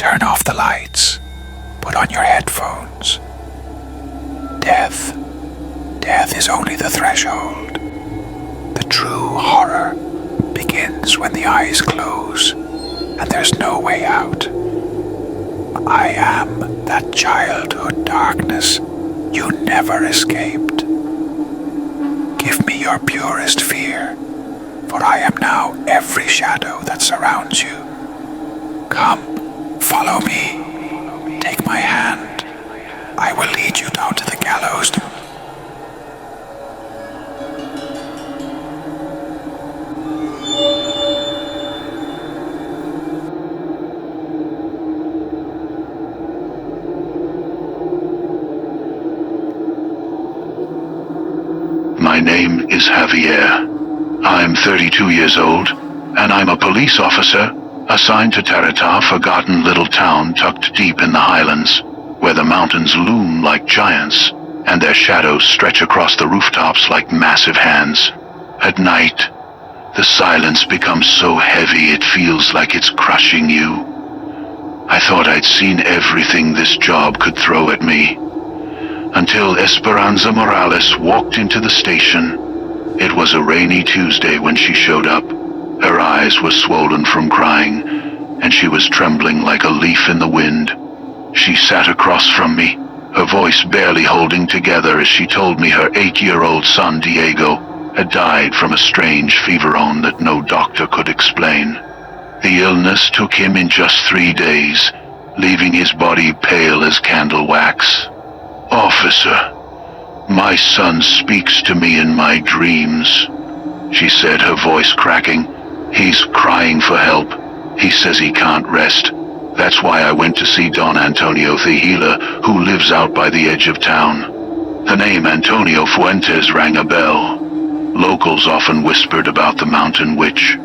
Turn off the lights. Put on your headphones. Death is only the threshold. The true horror begins when the eyes close and there's no way out. I am that childhood darkness you never escaped. Give me your purest fear, for I am now every shadow that surrounds you. Come, follow me. Take my hand. I will lead you down to the gallows. My name is Javier. I'm 32 years old, and I'm a police officer assigned to Tarata, a forgotten little town tucked deep in the highlands, where the mountains loom like giants, and their shadows stretch across the rooftops like massive hands. At night, the silence becomes so heavy it feels like it's crushing you. I thought I'd seen everything this job could throw at me, until Esperanza Morales walked into the station. It was a rainy Tuesday when she showed up. Her eyes were swollen from crying, and she was trembling like a leaf in the wind. She sat across from me, her voice barely holding together as she told me her 8-year-old son Diego had died from a strange feverone that no doctor could explain. The illness took him in just 3 days, leaving his body pale as candle wax. "Officer, my son speaks to me in my dreams," she said, her voice cracking. "He's crying for help. He says he can't rest. That's why I went to see Don Antonio the healer, who lives out by the edge of town." The name Antonio Fuentes rang a bell. Locals often whispered about the mountain witch,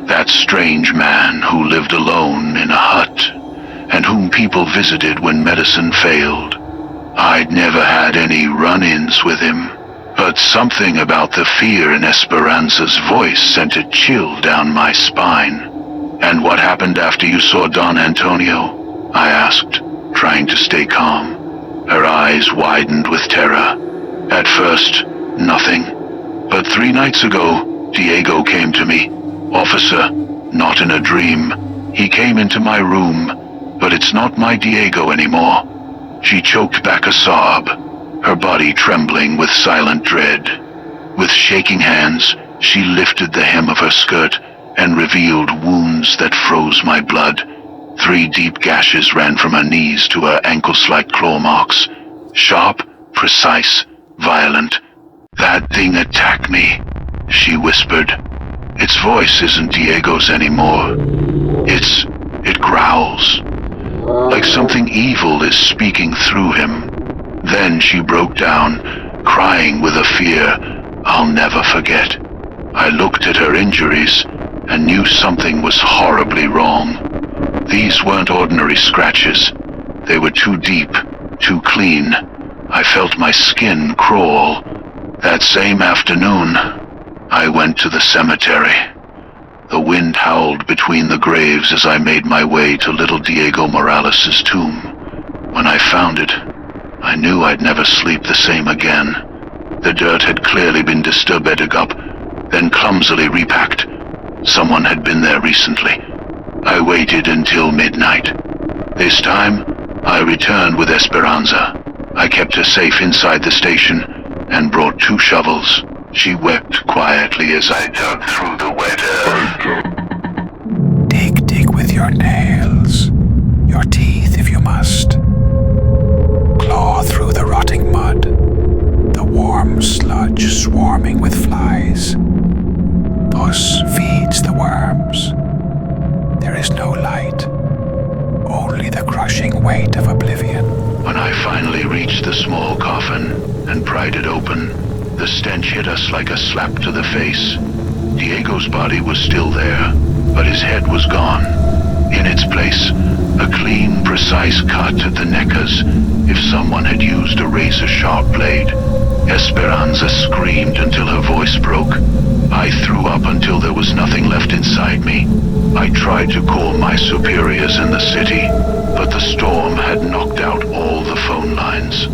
that strange man who lived alone in a hut, and whom people visited when medicine failed. I'd never had any run-ins with him, but something about the fear in Esperanza's voice sent a chill down my spine. "And what happened after you saw Don Antonio?" I asked, trying to stay calm. Her eyes widened with terror. "At first, nothing. But 3 nights ago, Diego came to me. Officer, not in a dream. He came into my room, but it's not my Diego anymore." She choked back a sob, her body trembling with silent dread. With shaking hands, she lifted the hem of her skirt and revealed wounds that froze my blood. 3 deep gashes ran from her knees to her ankles like claw marks. Sharp, precise, violent. "That thing attacked me," she whispered. Its voice isn't Diego's anymore. It growls, like something evil is speaking through him. Then she broke down, crying with a fear I'll never forget. I looked at her injuries and knew something was horribly wrong. These weren't ordinary scratches. They were too deep, too clean. I felt my skin crawl. That same afternoon, I went to the cemetery. The wind howled between the graves as I made my way to little Diego Morales' tomb. When I found it, I knew I'd never sleep the same again. The dirt had clearly been disturbed up, then clumsily repacked. Someone had been there recently. I waited until midnight. This time, I returned with Esperanza. I kept her safe inside the station and brought 2 shovels. She wept quietly as I dug through the wet earth. Dig with your nails, your teeth if you must. Claw through the rotting mud, the warm sludge swarming with flies. Puss feeds the worms. There is no light, only the crushing weight of oblivion. When I finally reached the small coffin and pried it open, the stench hit us like a slap to the face. Diego's body was still there, but his head was gone. In its place, a clean, precise cut at the neck as if someone had used a razor-sharp blade. Esperanza screamed until her voice broke. I threw up until there was nothing left inside me. I tried to call my superiors in the city, but the storm had knocked out all the phone lines.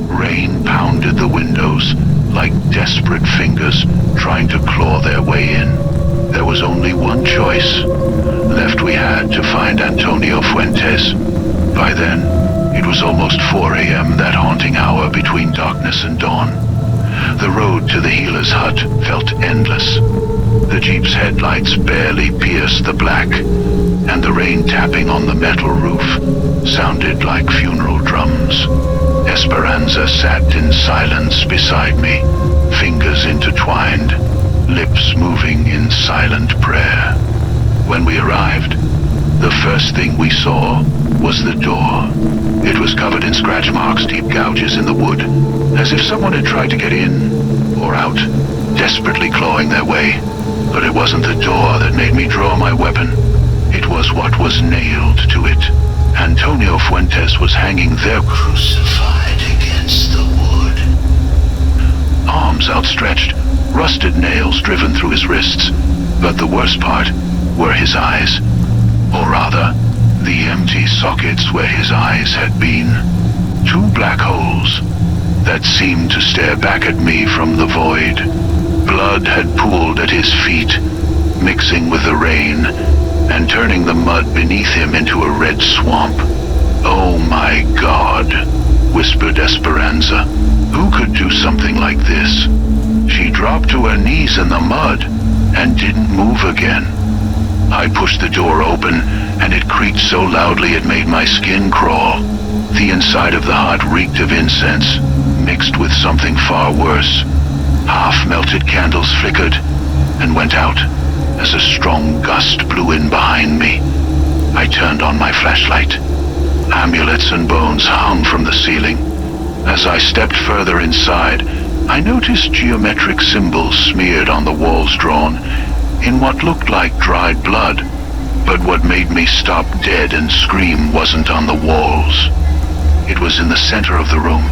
Rain pounded the windows like desperate fingers trying to claw their way in. There was only one choice. Left we had to find Antonio Fuentes. By then, it was almost 4 a.m., that haunting hour between darkness and dawn. The road to the healer's hut felt endless. The Jeep's headlights barely pierced the black, and the rain tapping on the metal roof sounded like funeral drums. Esperanza sat in silence beside me, fingers intertwined, lips moving in silent prayer. When we arrived, the first thing we saw was the door. It was covered in scratch marks, deep gouges in the wood, as if someone had tried to get in or out, desperately clawing their way. But it wasn't the door that made me draw my weapon. It was what was nailed to it. Antonio Fuentes was hanging there, crucified against the wood. Arms outstretched, rusted nails driven through his wrists. But the worst part were his eyes. Or rather, the empty sockets where his eyes had been. 2 black holes that seemed to stare back at me from the void. Blood had pooled at his feet, mixing with the rain and turning the mud beneath him into a red swamp. "Oh my God," whispered Esperanza. "Who could do something like this?" She dropped to her knees in the mud and didn't move again. I pushed the door open, and it creaked so loudly it made my skin crawl. The inside of the hut reeked of incense, mixed with something far worse. Half-melted candles flickered and went out as a strong gust blew in behind me. I turned on my flashlight. Amulets and bones hung from the ceiling. As I stepped further inside, I noticed geometric symbols smeared on the walls, drawn in what looked like dried blood. But what made me stop dead and scream wasn't on the walls. It was in the center of the room.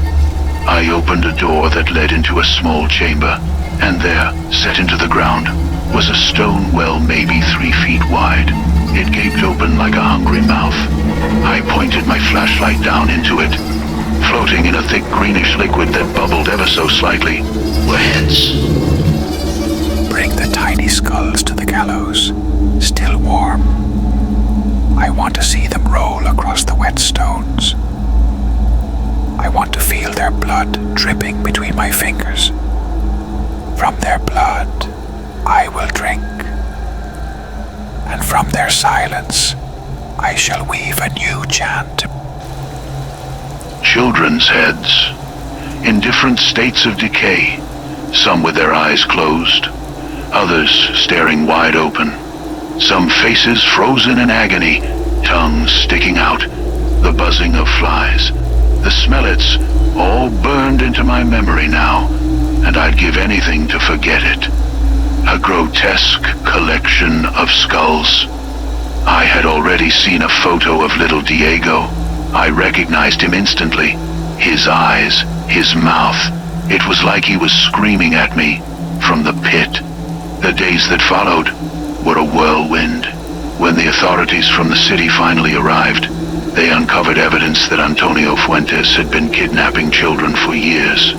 I opened a door that led into a small chamber, and there, set into the ground, was a stone well maybe 3 feet wide. It gaped open like a hungry mouth. I pointed my flashlight down into it. Floating in a thick greenish liquid that bubbled ever so slightly were heads. Bring the tiny skulls to the gallows, still warm. I want to see them roll across the wet stones. I want to feel their blood dripping between my fingers. From their blood, I will drink. And from their silence, I shall weave a new chant. Children's heads, in different states of decay, some with their eyes closed, others staring wide open, some faces frozen in agony, tongues sticking out, the buzzing of flies, the smellets, all burned into my memory now, and I'd give anything to forget it. A grotesque collection of skulls. I had already seen a photo of little Diego. I recognized him instantly. His eyes, his mouth. It was like he was screaming at me from the pit. The days that followed were a whirlwind. When the authorities from the city finally arrived, they uncovered evidence that Antonio Fuentes had been kidnapping children for years.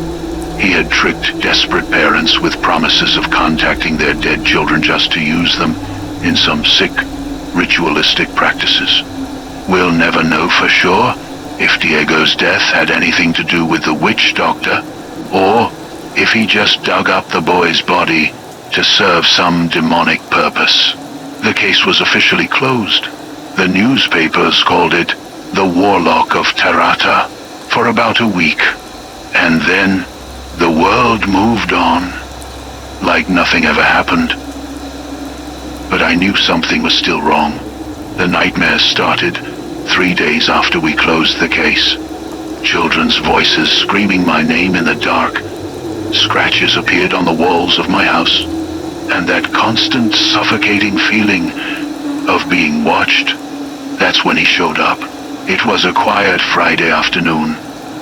He had tricked desperate parents with promises of contacting their dead children just to use them in some sick, ritualistic practices. We'll never know for sure if Diego's death had anything to do with the witch doctor, or if he just dug up the boy's body to serve some demonic purpose. The case was officially closed. The newspapers called it the Warlock of Tarata for about a week. And then the world moved on, like nothing ever happened. But I knew something was still wrong. The nightmares started 3 days after we closed the case. Children's voices screaming my name in the dark. Scratches appeared on the walls of my house. And that constant suffocating feeling of being watched, that's when he showed up. It was a quiet Friday afternoon.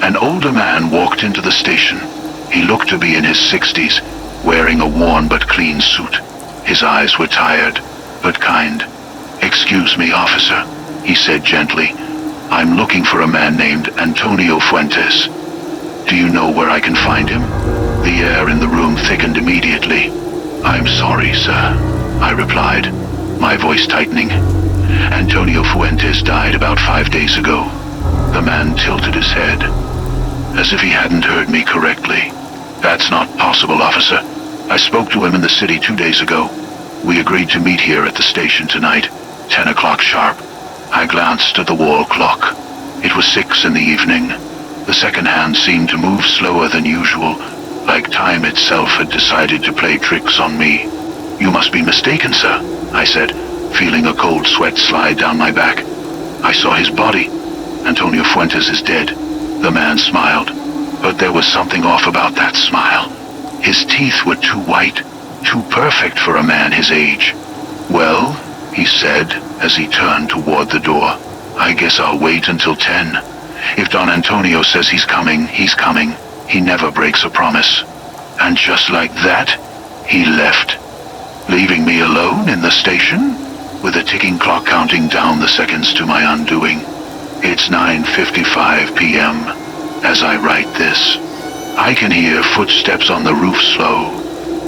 An older man walked into the station. He looked to be in his 60s, wearing a worn but clean suit. His eyes were tired, but kind. "Excuse me, officer," he said gently. "I'm looking for a man named Antonio Fuentes. Do you know where I can find him?" The air in the room thickened immediately. "I'm sorry, sir," I replied, my voice tightening. "Antonio Fuentes died about 5 days ago." The man tilted his head, as if he hadn't heard me correctly. "That's not possible, officer. I spoke to him in the city 2 days ago. We agreed to meet here at the station tonight, 10 o'clock sharp." I glanced at the wall clock. It was 6 in the evening. The second hand seemed to move slower than usual, like time itself had decided to play tricks on me. "You must be mistaken, sir," I said, feeling a cold sweat slide down my back. "I saw his body. Antonio Fuentes is dead." The man smiled, but there was something off about that smile. His teeth were too white, too perfect for a man his age. "Well," he said as he turned toward the door, "I guess I'll wait until 10. If Don Antonio says he's coming, he's coming. He never breaks a promise." And just like that, he left, leaving me alone in the station, with a ticking clock counting down the seconds to my undoing. It's 9:55 p.m. as I write this. I can hear footsteps on the roof slow,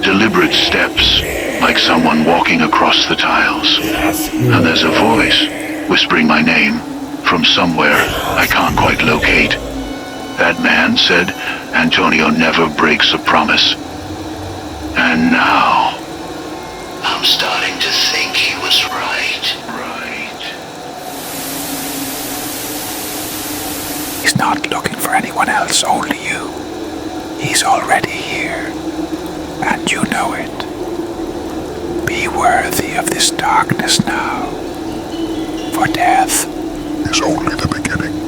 deliberate steps, like someone walking across the tiles. And there's a voice whispering my name from somewhere I can't quite locate. That man said Antonio never breaks a promise. And now I'm starting to think he was right. He's not looking for anyone else, only you. He's already here, and you know it. Be worthy of this darkness now, for death is only the beginning.